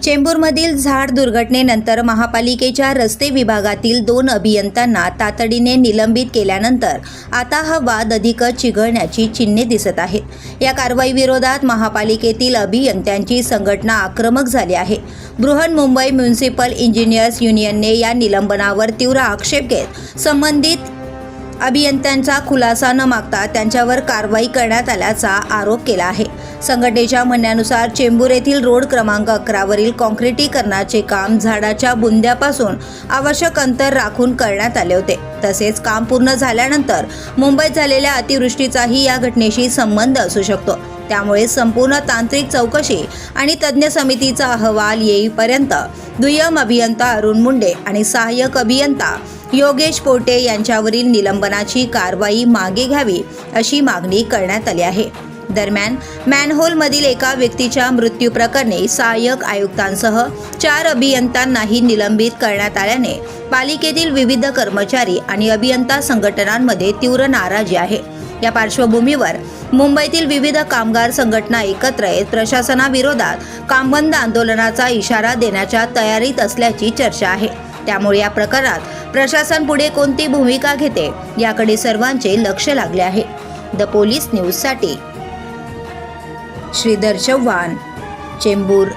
चेंबूरमधील झाड दुर्घटनेनंतर महापालिकेच्या रस्ते विभागातील 2 अभियंत्यांना तातडीने निलंबित केल्यानंतर आता हा वाद अधिकच चिघळण्याची चिन्हे दिसत आहेत। या कारवाईविरोधात महापालिकेतील अभियंत्यांची संघटना आक्रमक झाली आहे। बृहन्मुंबई म्युनिसिपल इंजिनियर्स युनियनने या निलंबनावर तीव्र आक्षेप घेत संबंधित अभियंत्यांचा खुलासा न मागता त्यांच्यावर कारवाई करण्यात आल्याचा आरोप केला आहे। संघटनेच्या म्हणण्यानुसार चेंबूर येथील रोड क्रमांक 11 वरील काँक्रिटीकरणाचे काम झाडाच्या बुंद्यापासून आवश्यक अंतर राखून करण्यात आले होते। तसेच काम पूर्ण झाल्यानंतर मुंबईत झालेल्या अतिवृष्टीचाही या घटनेशी संबंध असू शकतो। त्यामुळे संपूर्ण तांत्रिक चौकशी आणि तज्ञ समितीचा अहवाल येईपर्यंत दुय्यम अभियंता अरुण मुंडे आणि सहाय्यक अभियंता योगेश पोटे यांच्यावरील निलंबनाची कारवाई मागे घ्यावी अशी मागणी करण्यात आली आहे। दरम्यान मॅनहोलमधील एका व्यक्तीच्या मृत्यू प्रकरणी सहाय्यक आयुक्तांसह 4 अभियंत्यांनाही निलंबित करण्यात आल्याने पालिकेतील विविध कर्मचारी आणि अभियंता संघटनांमध्ये तीव्र नाराजी आहे। या पार्श्वभूमीवर मुंबईतील विविध कामगार संघटना एकत्र येत प्रशासनाविरोधात कामबंद आंदोलनाचा इशारा देण्याच्या तयारीत असल्याची चर्चा आहे। त्यामुळे या प्रकरणात प्रशासन पुढे कोणती भूमिका घेते याकडे सर्वांचे लक्ष लागले आहे। द पोलीस न्यूजसाठी श्रीधर चव्हाण, चेंबूर।